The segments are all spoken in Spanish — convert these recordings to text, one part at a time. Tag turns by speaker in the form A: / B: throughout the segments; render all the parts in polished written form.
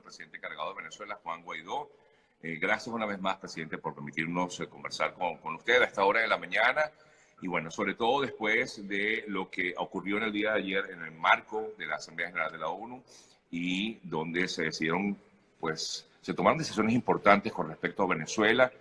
A: presidente encargado de Venezuela, Juan Guaidó. Gracias una vez más, presidente, por permitirnos conversar con usted a esta hora de la mañana. Y bueno, sobre todo después de lo que ocurrió en el día de ayer en el marco de la Asamblea General de la ONU y donde se decidieron, pues, se tomaron decisiones importantes con respecto a Venezuela.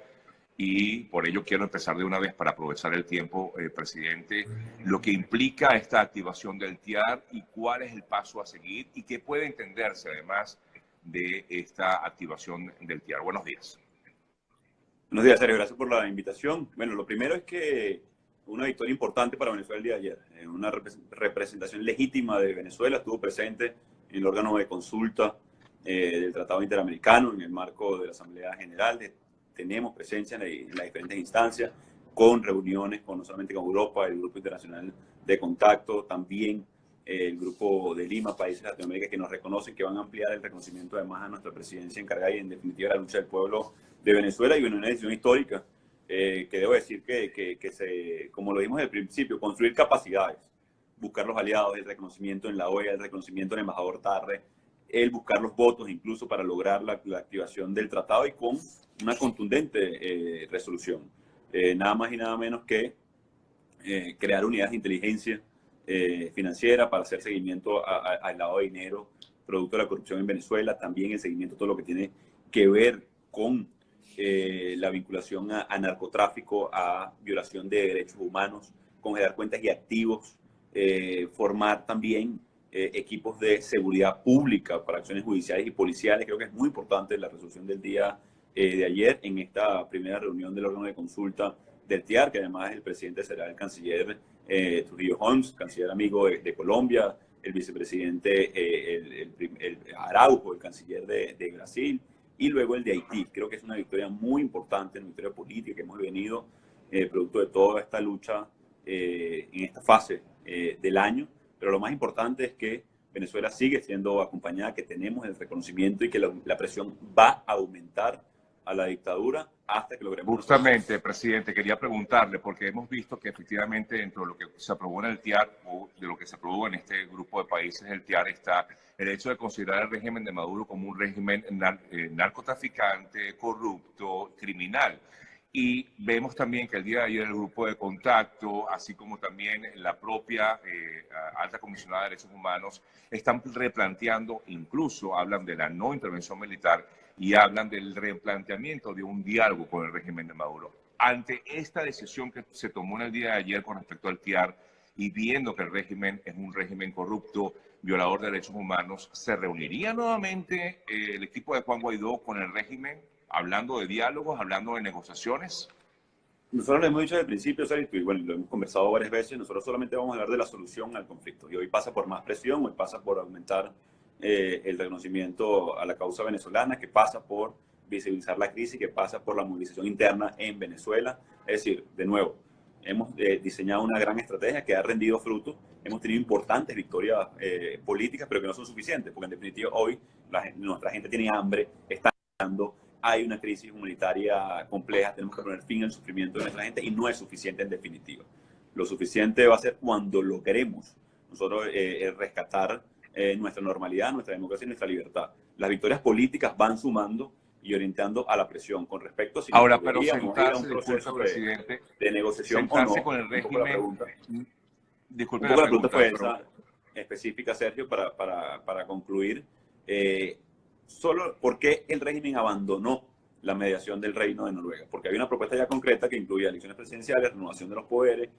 A: Y por ello quiero empezar de una vez para aprovechar el tiempo, presidente, lo que implica esta activación del TIAR y cuál es el paso a seguir y qué puede entenderse además de esta activación del TIAR. Buenos días.
B: Buenos días, Sergio. Gracias por la invitación. Bueno, lo primero es que una victoria importante para Venezuela el día de ayer. Una representación legítima de Venezuela estuvo presente en el órgano de consulta del Tratado Interamericano en el marco de la Asamblea General. Tenemos presencia en las diferentes instancias, con reuniones no solamente con Europa, el Grupo Internacional de Contacto, también el Grupo de Lima, países de Latinoamérica que nos reconocen, que van a ampliar el reconocimiento además a nuestra presidencia encargada y en definitiva la lucha del pueblo de Venezuela. Y bueno, una decisión histórica que debo decir que como lo dijimos desde el principio, construir capacidades, buscar los aliados, el reconocimiento en la OEA, el reconocimiento en el embajador Tarre, el buscar los votos incluso para lograr la activación del tratado y con una contundente resolución. Nada más y nada menos que crear unidades de inteligencia financiera para hacer seguimiento al lavado de dinero producto de la corrupción en Venezuela, también el seguimiento de todo lo que tiene que ver con la vinculación a narcotráfico, a violación de derechos humanos, congelar cuentas y activos, formar también equipos de seguridad pública para acciones judiciales y policiales. Creo que es muy importante la resolución del día de ayer en esta primera reunión del órgano de consulta del TIAR, que además el presidente será el canciller Trujillo Holmes, canciller amigo de Colombia, el vicepresidente el Araujo, el canciller de Brasil, y luego el de Haití. Creo que es una victoria muy importante, una victoria política que hemos venido producto de toda esta lucha en esta fase del año. Pero lo más importante es que Venezuela sigue siendo acompañada, que tenemos el reconocimiento y que la presión va a aumentar a la dictadura hasta que logremos.
A: Justamente, presidente, quería preguntarle, porque hemos visto que efectivamente dentro de lo que se aprobó en el TIAR, o de lo que se aprobó en este grupo de países del TIAR, está el hecho de considerar el régimen de Maduro como un régimen narcotraficante, corrupto, criminal. Y vemos también que el día de ayer el grupo de contacto, así como también la propia alta comisionada de derechos humanos, están replanteando, incluso hablan de la no intervención militar y hablan del replanteamiento de un diálogo con el régimen de Maduro. Ante esta decisión que se tomó en el día de ayer con respecto al TIAR y viendo que el régimen es un régimen corrupto, violador de derechos humanos, ¿se reuniría nuevamente el equipo de Juan Guaidó con el régimen? Hablando de diálogos, hablando de negociaciones.
B: Nosotros lo hemos dicho desde el principio, Sergio, y bueno, lo hemos conversado varias veces, nosotros solamente vamos a hablar de la solución al conflicto. Y hoy pasa por más presión, hoy pasa por aumentar el reconocimiento a la causa venezolana, que pasa por visibilizar la crisis, que pasa por la movilización interna en Venezuela. Es decir, de nuevo, hemos diseñado una gran estrategia que ha rendido fruto. Hemos tenido importantes victorias políticas, pero que no son suficientes, porque en definitiva hoy nuestra gente tiene hambre, está hay una crisis humanitaria compleja, tenemos que poner fin al sufrimiento de nuestra gente y no es suficiente en definitiva. Lo suficiente va a ser cuando logremos nosotros rescatar nuestra normalidad, nuestra democracia y nuestra libertad. Las victorias políticas van sumando y orientando a la presión con respecto a si
A: ahora, pero sentarse,
B: a un proceso de negociación o no.
A: Con el régimen.
B: Disculpe la pregunta fue esa específica, Sergio, para concluir. Solo por qué el régimen abandonó la mediación del Reino de Noruega, porque había una propuesta ya concreta que incluía elecciones presidenciales, renovación de los poderes,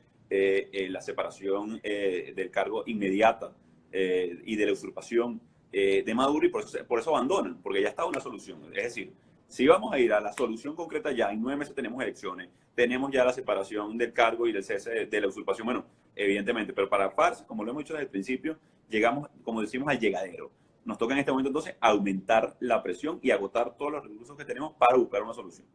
B: la separación del cargo inmediata y de la usurpación de Maduro, y por eso abandonan, porque ya estaba una solución. Es decir, si vamos a ir a la solución concreta ya, en 9 meses tenemos elecciones, tenemos ya la separación del cargo y del cese de la usurpación, bueno, evidentemente, pero para farsa, como lo hemos dicho desde el principio, llegamos, como decimos, al llegadero. Nos toca en este momento entonces aumentar la presión y agotar todos los recursos que tenemos para buscar una solución.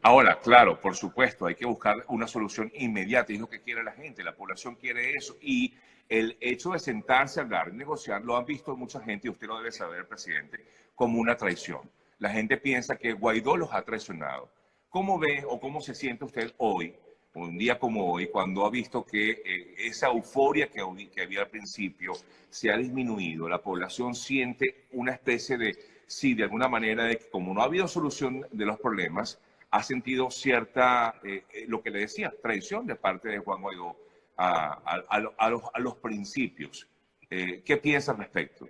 A: Ahora, claro, por supuesto, hay que buscar una solución inmediata, es lo que quiere la gente, la población quiere eso, y el hecho de sentarse a hablar, negociar, lo han visto mucha gente, y usted lo debe saber, presidente, como una traición. La gente piensa que Guaidó los ha traicionado. ¿Cómo ve o cómo se siente usted hoy un día como hoy, cuando ha visto que esa euforia que había al principio se ha disminuido, la población siente una especie de, sí, de alguna manera, de que como no ha habido solución de los problemas, ha sentido cierta, lo que le decía, traición de parte de Juan Guaidó a los principios. ¿Qué piensa al respecto?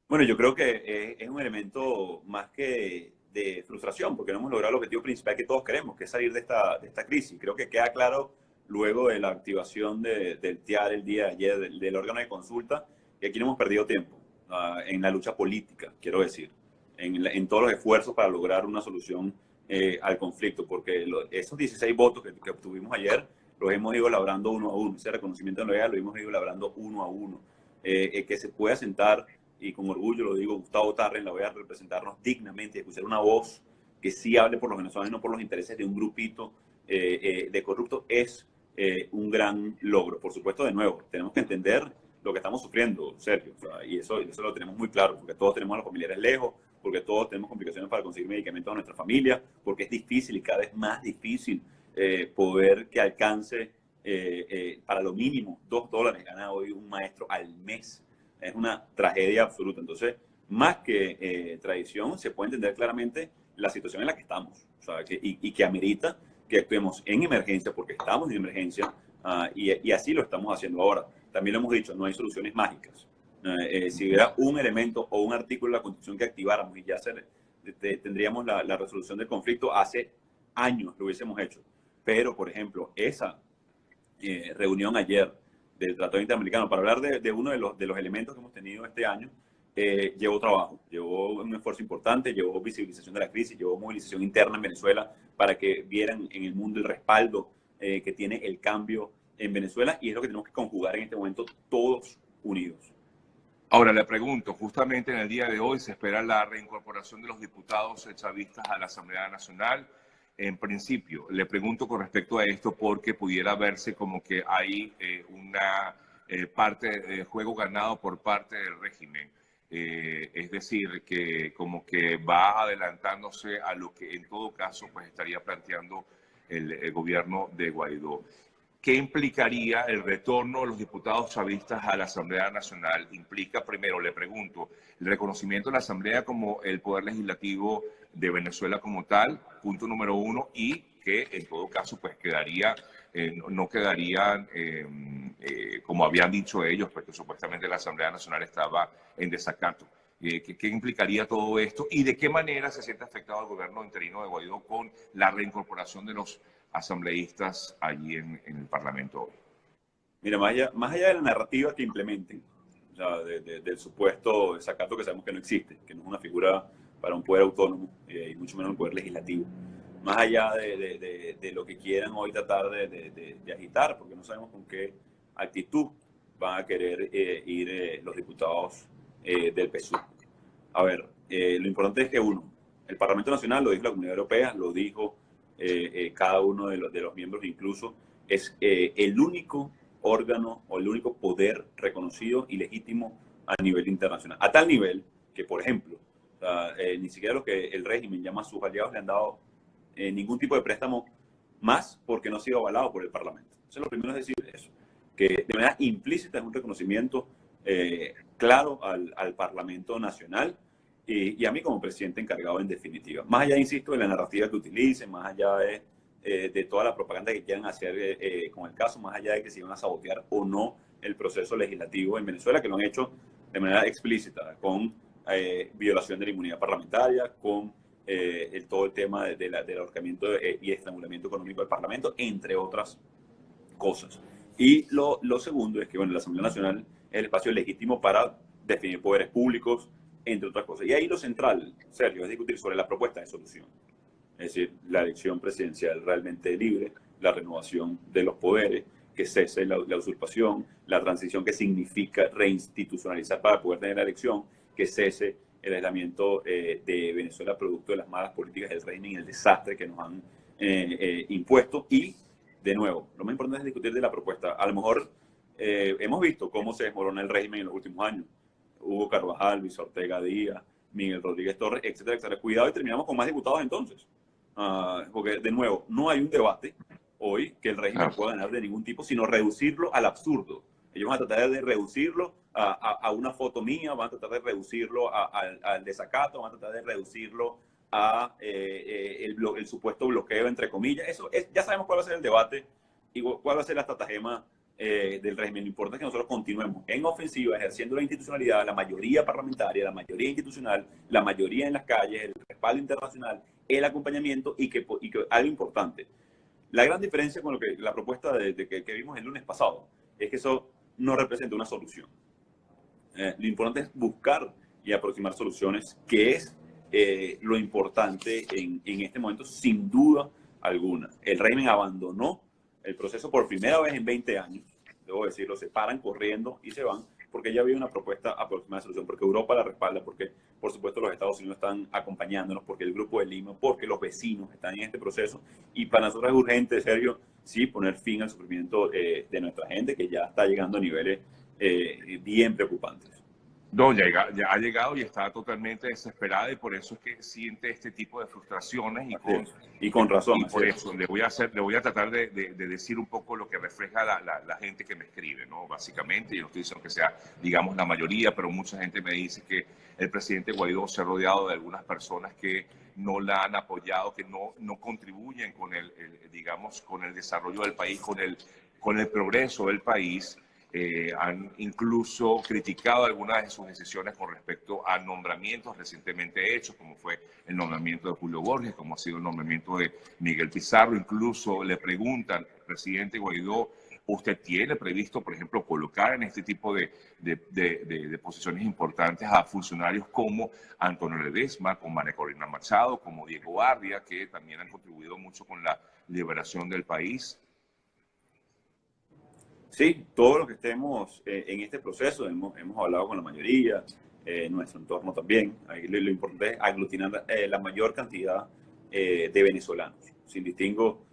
B: Bueno, yo creo que es un elemento más que de frustración, porque no hemos logrado el objetivo principal que todos queremos, que es salir de esta crisis. Creo que queda claro luego de la activación del TIAR el día de ayer, del órgano de consulta, que aquí no hemos perdido tiempo en la lucha política, quiero decir, en todos los esfuerzos para lograr una solución al conflicto, porque esos 16 votos que obtuvimos ayer los hemos ido labrando uno a uno. Ese reconocimiento de lo hemos ido labrando uno a uno. Que se pueda sentar, y con orgullo lo digo, Gustavo Tarre en la OEA, representarnos dignamente y escuchar una voz que sí hable por los venezolanos y no por los intereses de un grupito de corruptos, es un gran logro. Por supuesto, de nuevo, tenemos que entender lo que estamos sufriendo, Sergio, o sea, y eso lo tenemos muy claro, porque todos tenemos a los familiares lejos, porque todos tenemos complicaciones para conseguir medicamentos a nuestra familia, porque es difícil y cada vez más difícil poder que alcance para lo mínimo $2 gana hoy un maestro al mes. Es una tragedia absoluta. Entonces, más que tradición, se puede entender claramente la situación en la que estamos, o sea, y que amerita que actuemos en emergencia, porque estamos en emergencia, y así lo estamos haciendo ahora. También lo hemos dicho, no hay soluciones mágicas. Si hubiera un elemento o un artículo de la Constitución que activáramos y ya tendríamos la resolución del conflicto, hace años lo hubiésemos hecho. Pero, por ejemplo, esa reunión ayer del Tratado Interamericano, para hablar de uno de los elementos que hemos tenido este año, llevó trabajo, llevó un esfuerzo importante, llevó visibilización de la crisis, llevó movilización interna en Venezuela para que vieran en el mundo el respaldo que tiene el cambio en Venezuela, y es lo que tenemos que conjugar en este momento todos unidos.
A: Ahora le pregunto, justamente en el día de hoy se espera la reincorporación de los diputados chavistas a la Asamblea Nacional. En principio, le pregunto con respecto a esto porque pudiera verse como que hay una parte de juego ganado por parte del régimen. Es decir, que como que va adelantándose a lo que en todo caso pues estaría planteando el gobierno de Guaidó. ¿Qué implicaría el retorno de los diputados chavistas a la Asamblea Nacional? Implica, primero, le pregunto, el reconocimiento de la Asamblea como el poder legislativo de Venezuela como tal, punto número uno, y que en todo caso pues quedaría, no quedarían como habían dicho ellos, porque supuestamente la Asamblea Nacional estaba en desacato. ¿Qué implicaría todo esto? ¿Y de qué manera se siente afectado el gobierno interino de Guaidó con la reincorporación de los asambleístas allí en el Parlamento hoy?
B: Mira, más allá de la narrativa que implementen, o sea, del supuesto desacato que sabemos que no existe, que no es una figura para un poder autónomo, y mucho menos un poder legislativo, más allá de lo que quieran hoy tratar de agitar, porque no sabemos con qué actitud van a querer ir los diputados del PSUV. A ver, lo importante es que uno, el Parlamento Nacional, lo dijo la Comunidad Europea, lo dijo cada uno de los miembros, incluso es el único órgano o el único poder reconocido y legítimo a nivel internacional. A tal nivel que, por ejemplo, ni siquiera lo que el régimen llama a sus aliados le han dado ningún tipo de préstamo más porque no ha sido avalado por el Parlamento. Entonces, lo primero es decir eso, que de manera implícita es un reconocimiento claro al Parlamento Nacional y a mí como presidente encargado en definitiva. Más allá, insisto, de la narrativa que utilicen, más allá de toda la propaganda que quieran hacer con el caso, más allá de que se van a sabotear o no el proceso legislativo en Venezuela, que lo han hecho de manera explícita, con violación de la inmunidad parlamentaria, con todo el tema del ahorcamiento y estrangulamiento económico del Parlamento, entre otras cosas. Y lo segundo es que, bueno, la Asamblea Nacional es el espacio legítimo para definir poderes públicos, entre otras cosas. Y ahí lo central, Sergio, es discutir sobre la propuesta de solución. Es decir, la elección presidencial realmente libre, la renovación de los poderes, que cese la usurpación, la transición que significa reinstitucionalizar para poder tener la elección, que cese el aislamiento de Venezuela producto de las malas políticas del régimen y el desastre que nos han impuesto. Y, de nuevo, lo más importante es discutir de la propuesta. A lo mejor hemos visto cómo se desmorona el régimen en los últimos años. Hugo Carvajal, Luis Ortega Díaz, Miguel Rodríguez Torres, etcétera, etcétera. Cuidado y terminamos con más diputados entonces. Porque, de nuevo, no hay un debate hoy que el régimen
A: Claro.
B: pueda ganar de ningún tipo, sino reducirlo al absurdo. Ellos van a tratar de reducirlo a una foto mía, van a tratar de reducirlo al desacato, van a tratar de reducirlo a el supuesto bloqueo, entre comillas. Ya sabemos cuál va a ser el debate y cuál va a ser la estratagema del régimen. Lo importante es que nosotros continuemos en ofensiva, ejerciendo la institucionalidad, la mayoría parlamentaria, la mayoría institucional, la mayoría en las calles, el respaldo internacional, el acompañamiento y que algo importante. La gran diferencia con la propuesta que vimos el lunes pasado es que eso no representa una solución. Lo importante es buscar y aproximar soluciones, que es lo importante en este momento, sin duda alguna. El régimen abandonó el proceso por primera vez en 20 años, debo decirlo, se paran corriendo y se van, porque ya había una propuesta aproximada de solución, porque Europa la respalda, porque por supuesto los Estados Unidos están acompañándonos, porque el Grupo de Lima, porque los vecinos están en este proceso, y para nosotros es urgente, Sergio, sí, poner fin al sufrimiento de nuestra gente, que ya está llegando a niveles bien preocupantes.
A: No, ya ha llegado y está totalmente desesperada y por eso es que siente este tipo de frustraciones
B: y con razón.
A: Y por eso le voy a tratar de decir un poco lo que refleja la gente que me escribe, ¿no? Básicamente, yo no estoy diciendo que sea, digamos, la mayoría, pero mucha gente me dice que el presidente Guaidó se ha rodeado de algunas personas que no la han apoyado, que no contribuyen con digamos, con el desarrollo del país, con el progreso del país. Han incluso criticado algunas de sus decisiones con respecto a nombramientos recientemente hechos, como fue el nombramiento de Julio Borges, como ha sido el nombramiento de Miguel Pizarro. Incluso le preguntan, presidente Guaidó, ¿usted tiene previsto, por ejemplo, colocar en este tipo de posiciones importantes a funcionarios como Antonio Ledesma, como María Corina Machado, como Diego Guardia, que también han contribuido mucho con la liberación del país?
B: Sí, todos los que estemos en este proceso, hemos hablado con la mayoría, nuestro entorno también. Ahí lo importante es aglutinar la mayor cantidad de venezolanos, sin distingo,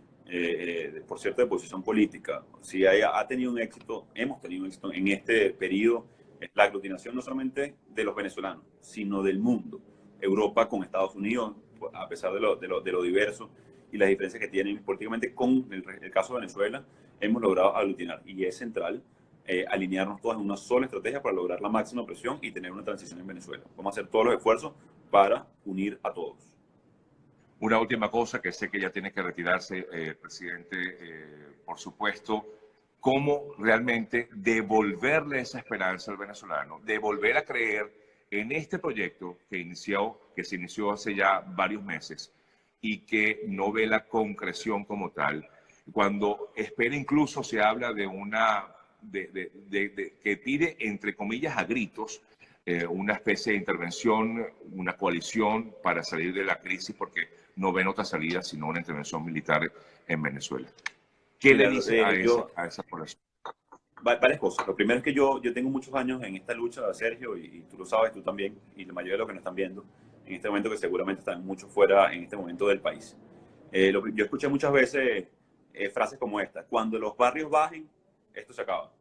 B: por cierto, de posición política. Si ha tenido un éxito, hemos tenido un éxito en este periodo, la aglutinación no solamente de los venezolanos, sino del mundo. Europa con Estados Unidos, a pesar de lo diverso y las diferencias que tienen políticamente con el caso de Venezuela, hemos logrado aglutinar, y es central alinearnos todos en una sola estrategia para lograr la máxima presión y tener una transición en Venezuela. Vamos a hacer todos los esfuerzos para unir a todos.
A: Una última cosa que sé que ya tiene que retirarse, presidente, por supuesto, cómo realmente devolverle esa esperanza al venezolano, de volver a creer en este proyecto que se inició hace ya varios meses y que no ve la concreción como tal. Cuando espera, incluso se habla de que pide, entre comillas, a gritos, una especie de intervención, una coalición para salir de la crisis, porque no ven otra salida sino una intervención militar en Venezuela. ¿Qué
B: Mira,
A: le dice a esa población?
B: Varias cosas. Lo primero es que yo tengo muchos años en esta lucha, Sergio, y tú lo sabes, tú también, y la mayoría de los que nos están viendo en este momento, que seguramente están mucho fuera en este momento del país. Yo escuché muchas veces frases como esta: cuando los barrios bajen, esto se acaba.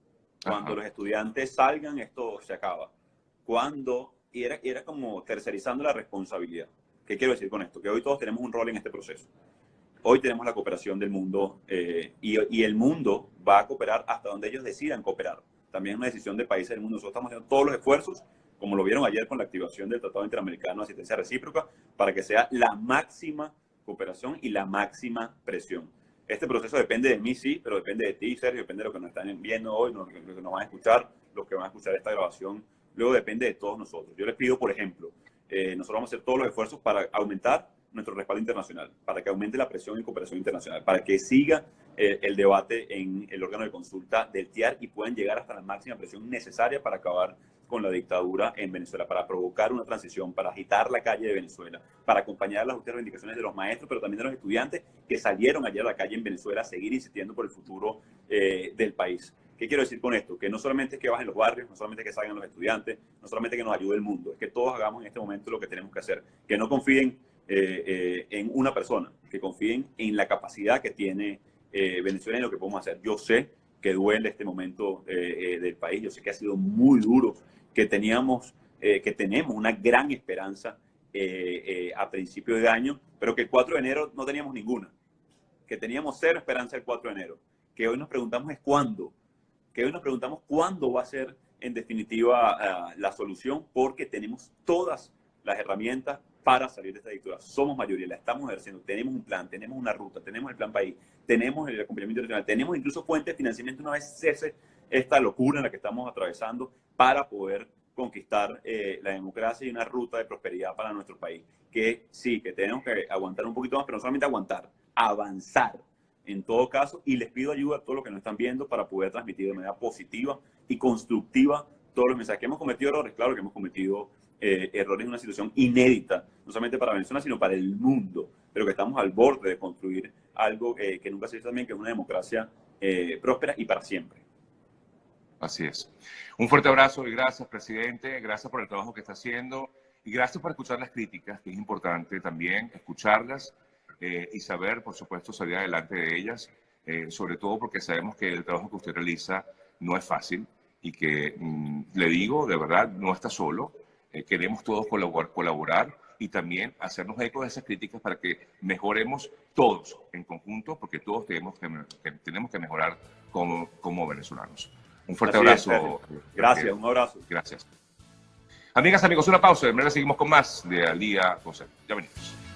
B: Cuando los estudiantes salgan, esto se acaba. Y era como tercerizando la responsabilidad. ¿Qué quiero decir con esto? Que hoy todos tenemos un rol en este proceso. Hoy tenemos la cooperación del mundo y el mundo va a cooperar hasta donde ellos decidan cooperar. También es una decisión de países del mundo. Nosotros estamos haciendo todos los esfuerzos, como lo vieron ayer con la activación del Tratado Interamericano de Asistencia Recíproca, para que sea la máxima cooperación y la máxima presión. Este proceso depende de mí, sí, pero depende de ti, Sergio, depende de lo que nos están viendo hoy, lo que nos van a escuchar, los que van a escuchar esta grabación. Luego depende de todos nosotros. Yo les pido, por ejemplo, nosotros vamos a hacer todos los esfuerzos para aumentar nuestro respaldo internacional, para que aumente la presión en cooperación internacional, para que siga el debate en el órgano de consulta del TIAR y puedan llegar hasta la máxima presión necesaria para acabar con la dictadura en Venezuela, para provocar una transición, para agitar la calle de Venezuela, para acompañar las justas reivindicaciones de los maestros, pero también de los estudiantes que salieron ayer a la calle en Venezuela a seguir insistiendo por el futuro del país. ¿Qué quiero decir con esto? Que no solamente es que bajen los barrios, no solamente es que salgan los estudiantes, no solamente que nos ayude el mundo, es que todos hagamos en este momento lo que tenemos que hacer, que no confíen en una persona, que confíen en la capacidad que tiene Venezuela y lo que podemos hacer. Yo sé que duele este momento del país, yo sé que ha sido muy duro, que tenemos una gran esperanza a principios de año, pero que el 4 de enero no teníamos ninguna. que teníamos cero esperanza el 4 de enero, que hoy nos preguntamos es cuándo, que hoy nos preguntamos cuándo va a ser en definitiva la solución, porque tenemos todas las herramientas para salir de esta dictadura. Somos mayoría, la estamos ejerciendo, tenemos un plan, tenemos una ruta, tenemos el plan país, tenemos el acompañamiento internacional, tenemos incluso fuentes de financiamiento una vez cese esta locura en la que estamos atravesando para poder conquistar la democracia y una ruta de prosperidad para nuestro país. Que sí, que tenemos que aguantar un poquito más, pero no solamente aguantar, avanzar en todo caso, y les pido ayuda a todos los que nos están viendo para poder transmitir de manera positiva y constructiva todos los mensajes. Que hemos cometido errores, claro que hemos cometido errores en una situación inédita, no solamente para Venezuela, sino para el mundo, pero que estamos al borde de construir algo que nunca se hizo también, que es una democracia próspera y para siempre.
A: Así es. Un fuerte abrazo y gracias, presidente. Gracias por el trabajo que está haciendo y gracias por escuchar las críticas, que es importante también escucharlas y saber, por supuesto, salir adelante de ellas, sobre todo porque sabemos que el trabajo que usted realiza no es fácil y que, le digo, de verdad, no está solo. Queremos todos colaborar y también hacernos eco de esas críticas para que mejoremos todos en conjunto, porque todos tenemos que mejorar como venezolanos. Un fuerte abrazo.
B: Gracias, un abrazo.
A: Gracias. Amigas, amigos, una pausa. De manera seguimos con más de Al Día con Sergio. Ya venimos.